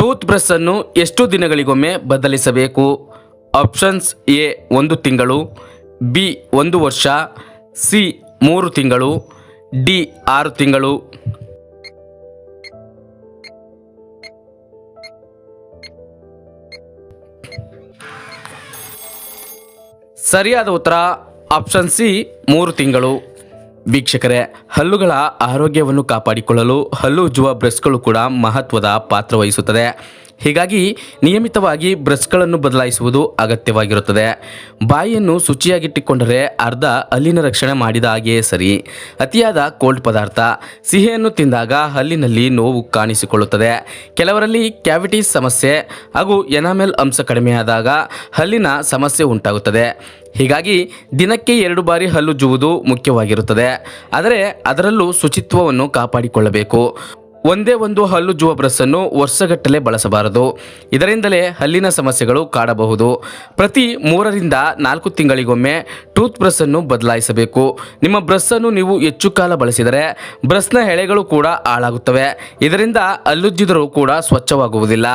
Tooth brush ಅನ್ನು ಎಷ್ಟು ದಿನಗಳಿಗೊಮ್ಮೆ ಬದಲಿಸಬೇಕು? Options: A 1 ತಿಂಗಳು, ಬಿ 1 ವರ್ಷ, ಸಿ 3 ತಿಂಗಳು, ಡಿ 6 ತಿಂಗಳು. ಸರಿಯಾದ ಉತ್ತರ ಆಪ್ಷನ್ ಸಿ 3 ತಿಂಗಳು. ವೀಕ್ಷಕರೇ, ಹಲ್ಲುಗಳ ಆರೋಗ್ಯವನ್ನು ಕಾಪಾಡಿಕೊಳ್ಳಲು ಹಲ್ಲು ಉಜ್ಜುವ ಬ್ರಷ್ಗಳು ಕೂಡ ಮಹತ್ವದ ಪಾತ್ರ ವಹಿಸುತ್ತದೆ. ಹೀಗಾಗಿ ನಿಯಮಿತವಾಗಿ ಬ್ರಷ್ಗಳನ್ನು ಬದಲಾಯಿಸುವುದು ಅಗತ್ಯವಾಗಿರುತ್ತದೆ. ಬಾಯಿಯನ್ನು ಶುಚಿಯಾಗಿಟ್ಟುಕೊಂಡರೆ ಅರ್ಧ ಹಲ್ಲಿನ ರಕ್ಷಣೆ ಮಾಡಿದ ಹಾಗೆಯೇ ಸರಿ. ಅತಿಯಾದ ಕೋಲ್ಡ್ ಪದಾರ್ಥ, ಸಿಹಿಯನ್ನು ತಿಂದಾಗ ಹಲ್ಲಿನಲ್ಲಿ ನೋವು ಕಾಣಿಸಿಕೊಳ್ಳುತ್ತದೆ. ಕೆಲವರಲ್ಲಿ ಕ್ಯಾವಿಟೀಸ್ ಸಮಸ್ಯೆ ಹಾಗೂ ಎನಾಮೆಲ್ ಅಂಶ ಕಡಿಮೆಯಾದಾಗ ಹಲ್ಲಿನ ಸಮಸ್ಯೆ ಉಂಟಾಗುತ್ತದೆ. ಹೀಗಾಗಿ ದಿನಕ್ಕೆ 2 ಬಾರಿ ಹಲ್ಲುಜ್ಜುವುದು ಮುಖ್ಯವಾಗಿರುತ್ತದೆ. ಆದರೆ ಅದರಲ್ಲೂ ಶುಚಿತ್ವವನ್ನು ಕಾಪಾಡಿಕೊಳ್ಳಬೇಕು. ಒಂದೇ ಒಂದು ಹಲ್ಲುಜ್ಜುವ ಬ್ರಷನ್ನು ವರ್ಷಗಟ್ಟಲೆ ಬಳಸಬಾರದು. ಇದರಿಂದಲೇ ಹಲ್ಲಿನ ಸಮಸ್ಯೆಗಳು ಕಾಡಬಹುದು. ಪ್ರತಿ 3 ರಿಂದ 4 ತಿಂಗಳಿಗೊಮ್ಮೆ ಟೂತ್ ಬ್ರಷನ್ನು ಬದಲಾಯಿಸಬೇಕು. ನಿಮ್ಮ ಬ್ರಷನ್ನು ನೀವು ಹೆಚ್ಚು ಕಾಲ ಬಳಸಿದರೆ ಬ್ರಷ್ನ ಎಳೆಗಳು ಕೂಡ ಹಾಳಾಗುತ್ತವೆ. ಇದರಿಂದ ಹಲ್ಲುಜ್ಜಿದರೂ ಕೂಡ ಸ್ವಚ್ಛವಾಗುವುದಿಲ್ಲ.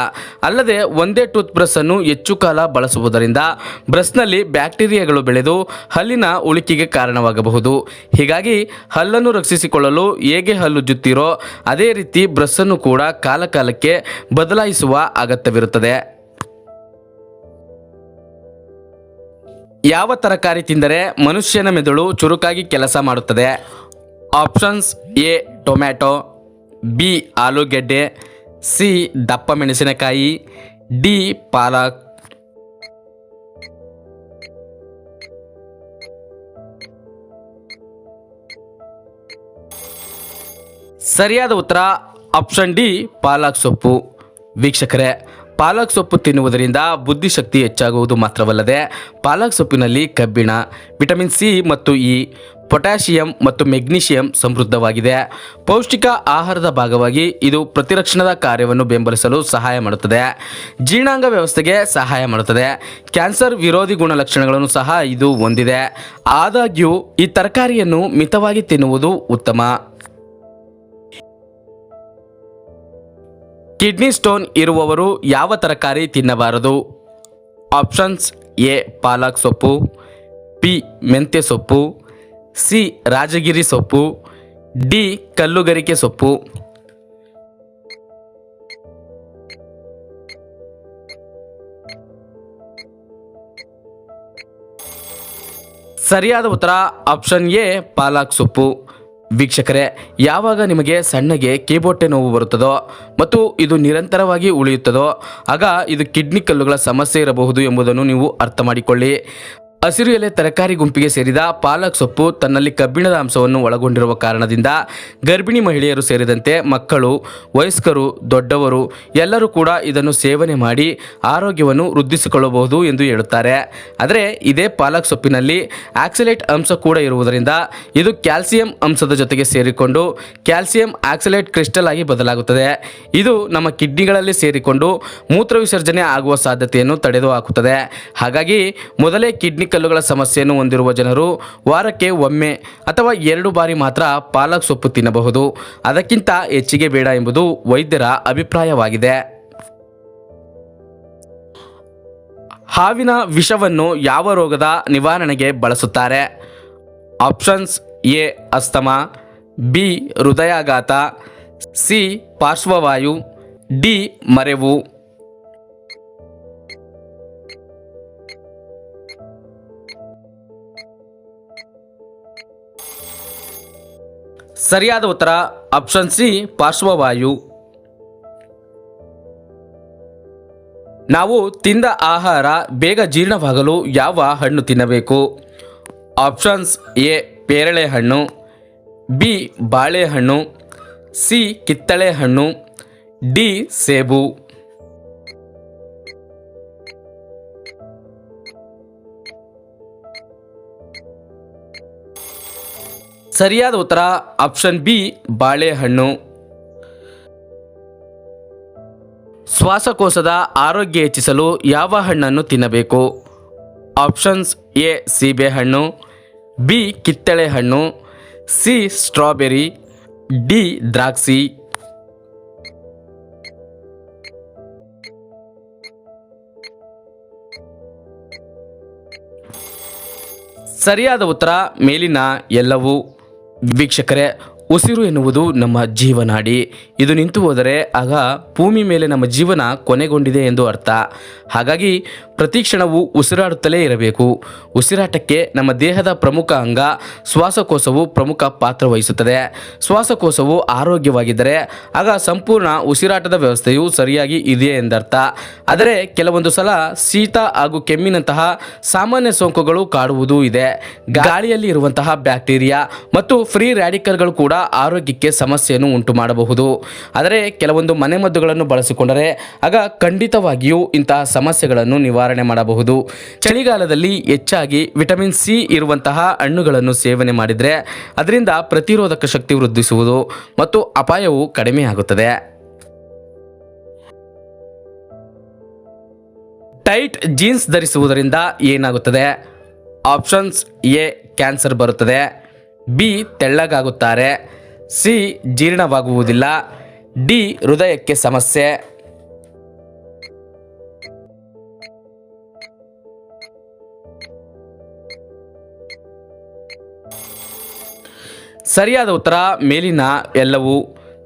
ಅಲ್ಲದೆ ಒಂದೇ ಟೂತ್ ಬ್ರಷನ್ನು ಹೆಚ್ಚು ಕಾಲ ಬಳಸುವುದರಿಂದ ಬ್ರಷ್ನಲ್ಲಿ ಬ್ಯಾಕ್ಟೀರಿಯಾಗಳು ಬೆಳೆದು ಹಲ್ಲಿನ ಉಳಿಕೆಗೆ ಕಾರಣವಾಗಬಹುದು. ಹೀಗಾಗಿ ಹಲ್ಲನ್ನು ರಕ್ಷಿಸಿಕೊಳ್ಳಲು ಹೇಗೆ ಹಲ್ಲುಜ್ಜುತ್ತೀರೋ ಅದೇ ರೀತಿ ಬ್ರಷನ್ನು ಕೂಡ ಕಾಲಕಾಲಕ್ಕೆ ಬದಲಾಯಿಸುವ ಅಗತ್ಯವಿರುತ್ತದೆ. ಯಾವ ತರಕಾರಿ ತಿಂದರೆ ಮನುಷ್ಯನ ಮೆದುಳು ಚುರುಕಾಗಿ ಕೆಲಸ ಮಾಡುತ್ತದೆ? ಆಪ್ಷನ್ಸ್: ಎ ಟೊಮ್ಯಾಟೊ, ಬಿ ಆಲೂಗೆಡ್ಡೆ, ಸಿ ದಪ್ಪ ಮೆಣಸಿನಕಾಯಿ, ಡಿ ಪಾಲಕ್. ಸರಿಯಾದ ಉತ್ತರ ಆಪ್ಷನ್ ಡಿ ಪಾಲಕ್ ಸೊಪ್ಪು. ವೀಕ್ಷಕರೇ, ಪಾಲಕ್ ಸೊಪ್ಪು ತಿನ್ನುವುದರಿಂದ ಬುದ್ಧಿಶಕ್ತಿ ಹೆಚ್ಚಾಗುವುದು ಮಾತ್ರವಲ್ಲದೆ ಪಾಲಕ್ ಸೊಪ್ಪಿನಲ್ಲಿ ಕಬ್ಬಿಣ, ವಿಟಮಿನ್ ಸಿ ಮತ್ತು ಇ, ಪೊಟ್ಯಾಷಿಯಂ ಮತ್ತು ಮೆಗ್ನೀಷಿಯಂ ಸಮೃದ್ಧವಾಗಿದೆ. ಪೌಷ್ಟಿಕ ಆಹಾರದ ಭಾಗವಾಗಿ ಇದು ಪ್ರತಿರಕ್ಷಣಾ ಕಾರ್ಯವನ್ನು ಬೆಂಬಲಿಸಲು ಸಹಾಯ ಮಾಡುತ್ತದೆ. ಜೀರ್ಣಾಂಗ ವ್ಯವಸ್ಥೆಗೆ ಸಹಾಯ ಮಾಡುತ್ತದೆ. ಕ್ಯಾನ್ಸರ್ ವಿರೋಧಿ ಗುಣಲಕ್ಷಣಗಳನ್ನು ಸಹ ಇದು ಹೊಂದಿದೆ. ಆದಾಗ್ಯೂ ಈ ತರಕಾರಿಯನ್ನು ಮಿತವಾಗಿ ತಿನ್ನುವುದು ಉತ್ತಮ. ಕಿಡ್ನಿ ಸ್ಟೋನ್ ಇರುವವರು ಯಾವ ತರಕಾರಿ ತಿನ್ನಬಾರದು? ಆಪ್ಷನ್ಸ್: ಎ ಪಾಲಕ್ ಸೊಪ್ಪು, ಬಿ ಮೆಂತ್ಯ ಸೊಪ್ಪು, ಸಿ ರಾಜಗಿರಿ ಸೊಪ್ಪು, ಡಿ ಕಲ್ಲುಗರಿಕೆ ಸೊಪ್ಪು. ಸರಿಯಾದ ಉತ್ತರ ಆಪ್ಷನ್ ಎ ಪಾಲಕ್ ಸೊಪ್ಪು. ವೀಕ್ಷಕರೇ, ಯಾವಾಗ ನಿಮಗೆ ಸಣ್ಣಗೆ ಕಿಬೋಟೆ ನೋವು ಬರುತ್ತದೋ ಮತ್ತು ಇದು ನಿರಂತರವಾಗಿ ಉಳಿಯುತ್ತದೋ ಆಗ ಇದು ಕಿಡ್ನಿ ಕಲ್ಲುಗಳ ಸಮಸ್ಯೆ ಇರಬಹುದು ಎಂಬುದನ್ನು ನೀವು ಅರ್ಥ ಮಾಡಿಕೊಳ್ಳಿ. ಹಸಿರು ಎಲೆ ತರಕಾರಿ ಗುಂಪಿಗೆ ಸೇರಿದ ಪಾಲಕ್ ಸೊಪ್ಪು ತನ್ನಲ್ಲಿ ಕಬ್ಬಿಣದ ಅಂಶವನ್ನು ಒಳಗೊಂಡಿರುವ ಕಾರಣದಿಂದ ಗರ್ಭಿಣಿ ಮಹಿಳೆಯರು ಸೇರಿದಂತೆ ಮಕ್ಕಳು, ವಯಸ್ಕರು, ದೊಡ್ಡವರು ಎಲ್ಲರೂ ಕೂಡ ಇದನ್ನು ಸೇವನೆ ಮಾಡಿ ಆರೋಗ್ಯವನ್ನು ವೃದ್ಧಿಸಿಕೊಳ್ಳಬಹುದು ಎಂದು ಹೇಳುತ್ತಾರೆ. ಆದರೆ ಇದೇ ಪಾಲಕ್ ಸೊಪ್ಪಿನಲ್ಲಿ ಆಕ್ಸಲೇಟ್ ಅಂಶ ಕೂಡ ಇರುವುದರಿಂದ ಇದು ಕ್ಯಾಲ್ಸಿಯಂ ಅಂಶದ ಜೊತೆಗೆ ಸೇರಿಕೊಂಡು ಕ್ಯಾಲ್ಸಿಯಂ ಆಕ್ಸಲೇಟ್ ಕ್ರಿಸ್ಟಲ್ ಆಗಿ ಬದಲಾಗುತ್ತದೆ. ಇದು ನಮ್ಮ ಕಿಡ್ನಿಗಳಲ್ಲಿ ಸೇರಿಕೊಂಡು ಮೂತ್ರ ವಿಸರ್ಜನೆ ಆಗುವ ಸಾಧ್ಯತೆಯನ್ನು ತಡೆದುಹಾಕುತ್ತದೆ. ಹಾಗಾಗಿ ಮೊದಲೇ ಕಿಡ್ನಿ ಕಲ್ಲುಗಳ ಸಮಸ್ಯೆಯನ್ನು ಹೊಂದಿರುವ ಜನರು ವಾರಕ್ಕೆ ಒಮ್ಮೆ ಅಥವಾ 2 ಬಾರಿ ಮಾತ್ರ ಪಾಲಕ್ ಸೊಪ್ಪು ತಿನ್ನಬಹುದು. ಅದಕ್ಕಿಂತ ಹೆಚ್ಚಿಗೆ ಬೇಡ ಎಂಬುದು ವೈದ್ಯರ ಅಭಿಪ್ರಾಯವಾಗಿದೆ. ಹಾವಿನ ವಿಷವನ್ನು ಯಾವ ರೋಗದ ನಿವಾರಣೆಗೆ ಬಳಸುತ್ತಾರೆ? ಆಪ್ಷನ್ಸ್: ಎ ಅಸ್ತಮಾ, ಬಿ ಹೃದಯಾಘಾತ, ಸಿ ಪಾರ್ಶ್ವವಾಯು, ಡಿ ಮರೆವು. ಸರಿಯಾದ ಉತ್ತರ ಆಪ್ಷನ್ ಸಿ ಪಾರ್ಶ್ವವಾಯು. ನಾವು ತಿಂದ ಆಹಾರ ಬೇಗ ಜೀರ್ಣವಾಗಲು ಯಾವ ಹಣ್ಣು ತಿನ್ನಬೇಕು? ಆಪ್ಷನ್ಸ್: ಎ ಪೇರಳೆ ಹಣ್ಣು, ಬಿ ಬಾಳೆಹಣ್ಣು, ಸಿ ಕಿತ್ತಳೆ ಹಣ್ಣು, ಡಿ ಸೇಬು. ಸರಿಯಾದ ಉತ್ತರ ಆಪ್ಷನ್ ಬಿ ಬಾಳೆಹಣ್ಣು. ಶ್ವಾಸಕೋಶದ ಆರೋಗ್ಯ ಹೆಚ್ಚಿಸಲು ಯಾವ ಹಣ್ಣನ್ನು ತಿನ್ನಬೇಕು? ಆಪ್ಷನ್ಸ್: ಎ ಸೀಬೆಹಣ್ಣು, ಬಿ ಕಿತ್ತಳೆ ಹಣ್ಣು, ಸಿ ಸ್ಟ್ರಾಬೆರಿ, ಡಿ ದ್ರಾಕ್ಷಿ. ಸರಿಯಾದ ಉತ್ತರ ಮೇಲಿನ ಎಲ್ಲವೂ. ವೀಕ್ಷಕರೇ, ಉಸಿರು ಎನ್ನುವುದು ನಮ್ಮ ಜೀವನಾಡಿ. ಇದು ನಿಂತು ಹೋದರೆ ಆಗ ಭೂಮಿ ಮೇಲೆ ನಮ್ಮ ಜೀವನ ಕೊನೆಗೊಂಡಿದೆ ಎಂದು ಅರ್ಥ. ಹಾಗಾಗಿ ಪ್ರತಿ ಕ್ಷಣವೂ ಉಸಿರಾಡುತ್ತಲೇ ಇರಬೇಕು. ಉಸಿರಾಟಕ್ಕೆ ನಮ್ಮ ದೇಹದ ಪ್ರಮುಖ ಅಂಗ ಶ್ವಾಸಕೋಶವು ಪ್ರಮುಖ ಪಾತ್ರ ವಹಿಸುತ್ತದೆ. ಶ್ವಾಸಕೋಶವು ಆರೋಗ್ಯವಾಗಿದ್ದರೆ ಆಗ ಸಂಪೂರ್ಣ ಉಸಿರಾಟದ ವ್ಯವಸ್ಥೆಯು ಸರಿಯಾಗಿ ಇದೆ ಎಂದರ್ಥ. ಆದರೆ ಕೆಲವೊಂದು ಸಲ ಶೀತ ಹಾಗೂ ಕೆಮ್ಮಿನಂತಹ ಸಾಮಾನ್ಯ ಸೋಂಕುಗಳು ಕಾಡುವುದೂ ಇದೆ. ಗಾಳಿಯಲ್ಲಿ ಇರುವಂತಹ ಬ್ಯಾಕ್ಟೀರಿಯಾ ಮತ್ತು ಫ್ರೀ ರ್ಯಾಡಿಕಲ್ಗಳು ಕೂಡ ಆರೋಗ್ಯಕ್ಕೆ ಸಮಸ್ಯೆಯನ್ನು ಉಂಟು ಮಾಡಬಹುದು. ಆದರೆ ಕೆಲವೊಂದು ಮನೆಮದ್ದುಗಳನ್ನು ಬಳಸಿಕೊಂಡರೆ ಆಗ ಖಂಡಿತವಾಗಿಯೂ ಇಂತಹ ಸಮಸ್ಯೆಗಳನ್ನು ನಿವಾರಣೆ ಮಾಡಬಹುದು. ಚಳಿಗಾಲದಲ್ಲಿ ಹೆಚ್ಚಾಗಿ ವಿಟಮಿನ್ ಸಿ ಇರುವಂತಹ ಹಣ್ಣುಗಳನ್ನು ಸೇವನೆ ಮಾಡಿದರೆ ಅದರಿಂದ ಪ್ರತಿರೋಧಕ ಶಕ್ತಿ ವೃದ್ಧಿಸುವುದು ಮತ್ತು ಅಪಾಯವು ಕಡಿಮೆಯಾಗುತ್ತದೆ. ಟೈಟ್ ಜೀನ್ಸ್ ಧರಿಸುವುದರಿಂದ ಏನಾಗುತ್ತದೆ? ಆಪ್ಷನ್ಸ್: ಎ, ಕ್ಯಾನ್ಸರ್ ಬರುತ್ತದೆ. ಬಿ, ತೆಳ್ಳಗಾಗುತ್ತಾರೆ. ಸಿ, ಜೀರ್ಣವಾಗುವುದಿಲ್ಲ. ಡಿ, ಹೃದಯಕ್ಕೆ ಸಮಸ್ಯೆ. ಸರಿಯಾದ ಉತ್ತರ ಮೇಲಿನ ಎಲ್ಲವೂ.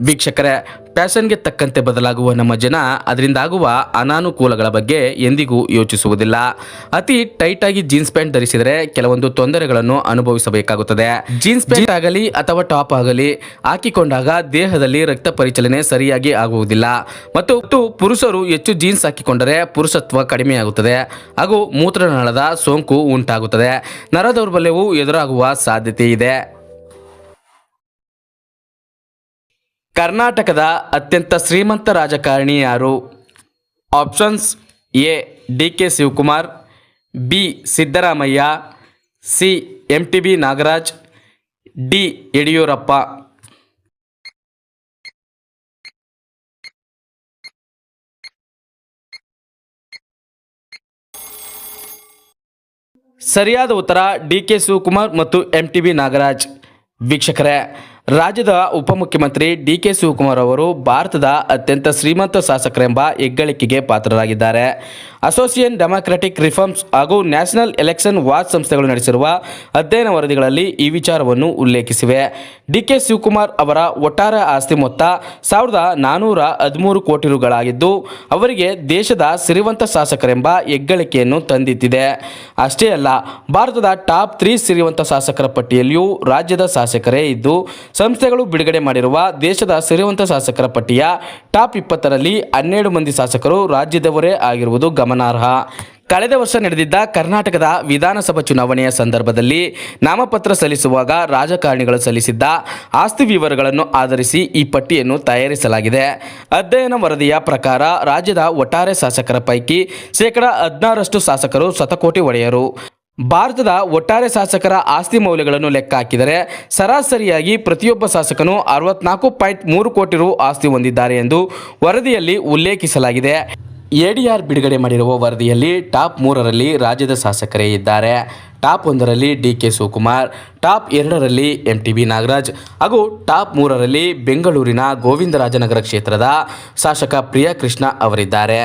ವೀಕ್ಷಕರೇ, ಫ್ಯಾಷನ್ಗೆ ತಕ್ಕಂತೆ ಬದಲಾಗುವ ನಮ್ಮ ಜನ ಅದರಿಂದಾಗುವ ಅನಾನುಕೂಲಗಳ ಬಗ್ಗೆ ಎಂದಿಗೂ ಯೋಚಿಸುವುದಿಲ್ಲ. ಅತಿ ಟೈಟ್ ಆಗಿ ಜೀನ್ಸ್ ಪ್ಯಾಂಟ್ ಧರಿಸಿದರೆ ಕೆಲವೊಂದು ತೊಂದರೆಗಳನ್ನು ಅನುಭವಿಸಬೇಕಾಗುತ್ತದೆ. ಜೀನ್ಸ್ ಪ್ಯಾಂಟ್ ಆಗಲಿ ಅಥವಾ ಟಾಪ್ ಆಗಲಿ ಹಾಕಿಕೊಂಡಾಗ ದೇಹದಲ್ಲಿ ರಕ್ತ ಪರಿಚಲನೆ ಸರಿಯಾಗಿ ಆಗುವುದಿಲ್ಲ ಮತ್ತು ಪುರುಷರು ಹೆಚ್ಚು ಜೀನ್ಸ್ ಹಾಕಿಕೊಂಡರೆ ಪುರುಷತ್ವ ಕಡಿಮೆಯಾಗುತ್ತದೆ ಹಾಗೂ ಮೂತ್ರನಾಳದ ಸೋಂಕು ಉಂಟಾಗುತ್ತದೆ. ನರ ದೌರ್ಬಲ್ಯವು ಎದುರಾಗುವ ಸಾಧ್ಯತೆ ಇದೆ. ಕರ್ನಾಟಕದ ಅತ್ಯಂತ ಶ್ರೀಮಂತ ರಾಜಕಾರಣಿ ಯಾರು? Options: A, D K Shivakumar. B, Siddaramaiah. C, MTB Nagaraj. D, Yediyurappa. ಸರಿಯಾದ ಉತ್ತರ ಡಿ ಕೆ ಶಿವಕುಮಾರ್ ಮತ್ತು MTB ನಾಗರಾಜ್. ವೀಕ್ಷಕರೇ, ರಾಜ್ಯದ ಉಪಮುಖ್ಯಮಂತ್ರಿ ಡಿ ಕೆ ಶಿವಕುಮಾರ್ ಅವರು ಭಾರತದ ಅತ್ಯಂತ ಶ್ರೀಮಂತ ಶಾಸಕರೆಂಬ ಹೆಗ್ಗಳಿಕೆಗೆ ಪಾತ್ರರಾಗಿದ್ದಾರೆ. ಅಸೋಸಿಯೇಷನ್ ಡೆಮಾಕ್ರೆಟಿಕ್ ರಿಫಾರ್ಮ್ಸ್ ಹಾಗೂ ನ್ಯಾಷನಲ್ ಎಲೆಕ್ಷನ್ ವಾಚ್ ಸಂಸ್ಥೆಗಳು ನಡೆಸಿರುವ ಅಧ್ಯಯನ ವರದಿಗಳಲ್ಲಿ ಈ ವಿಚಾರವನ್ನು ಉಲ್ಲೇಖಿಸಿವೆ. ಡಿ ಕೆ ಶಿವಕುಮಾರ್ ಅವರ ಒಟ್ಟಾರೆ ಆಸ್ತಿ ಮೊತ್ತ 1413 ಕೋಟಿ ರುಗಳಾಗಿದ್ದು ಅವರಿಗೆ ದೇಶದ ಸಿರಿವಂತ ಶಾಸಕರೆಂಬ ಹೆಗ್ಗಳಿಕೆಯನ್ನು ತಂದಿತ್ತಿದೆ. ಅಷ್ಟೇ ಅಲ್ಲ, ಭಾರತದ ಟಾಪ್ 3 ಸಿರಿವಂತ ಶಾಸಕರ ಪಟ್ಟಿಯಲ್ಲಿಯೂ ರಾಜ್ಯದ ಶಾಸಕರೇ ಇದ್ದು ಸಂಸ್ಥೆಗಳು ಬಿಡುಗಡೆ ಮಾಡಿರುವ ದೇಶದ ಸಿರಿವಂತ ಶಾಸಕರ ಪಟ್ಟಿಯ ಟಾಪ್ 20ರಲ್ಲಿ 12 ಮಂದಿ ಶಾಸಕರು ರಾಜ್ಯದವರೇ ಆಗಿರುವುದು ಗಮನಾರ್ಹ. ಕಳೆದ ವರ್ಷ ನಡೆದಿದ್ದ ಕರ್ನಾಟಕದ ವಿಧಾನಸಭಾ ಚುನಾವಣೆಯ ಸಂದರ್ಭದಲ್ಲಿ ನಾಮಪತ್ರ ಸಲ್ಲಿಸುವಾಗ ರಾಜಕಾರಣಿಗಳು ಸಲ್ಲಿಸಿದ್ದ ಆಸ್ತಿ ವಿವರಗಳನ್ನು ಆಧರಿಸಿ ಈ ಪಟ್ಟಿಯನ್ನು ತಯಾರಿಸಲಾಗಿದೆ. ಅಧ್ಯಯನ ವರದಿಯ ಪ್ರಕಾರ ರಾಜ್ಯದ ಒಟ್ಟಾರೆ ಶಾಸಕರ ಪೈಕಿ 16% ಶಾಸಕರು ಶತಕೋಟಿ ಒಡೆಯರು. ಭಾರತದ ಒಟ್ಟಾರೆ ಶಾಸಕರ ಆಸ್ತಿ ಮೌಲ್ಯಗಳನ್ನು ಲೆಕ್ಕ ಹಾಕಿದರೆ ಸರಾಸರಿಯಾಗಿ ಪ್ರತಿಯೊಬ್ಬ ಶಾಸಕನು 64.3 ಕೋಟಿ ರು ಆಸ್ತಿ ಹೊಂದಿದ್ದಾರೆ ಎಂದು ವರದಿಯಲ್ಲಿ ಉಲ್ಲೇಖಿಸಲಾಗಿದೆ. ADR ಬಿಡುಗಡೆ ಮಾಡಿರುವ ವರದಿಯಲ್ಲಿ ಟಾಪ್ 3ರಲ್ಲಿ ರಾಜ್ಯದ ಶಾಸಕರೇ ಇದ್ದಾರೆ. ಟಾಪ್ 1ರಲ್ಲಿ ಡಿ ಕೆ ಶಿವಕುಮಾರ್, ಟಾಪ್ 2ರಲ್ಲಿ MTB ನಾಗರಾಜ್ ಹಾಗೂ ಟಾಪ್ 3ರಲ್ಲಿ ಬೆಂಗಳೂರಿನ ಗೋವಿಂದರಾಜನಗರ ಕ್ಷೇತ್ರದ ಶಾಸಕ ಪ್ರಿಯಾ ಕೃಷ್ಣ ಅವರಿದ್ದಾರೆ.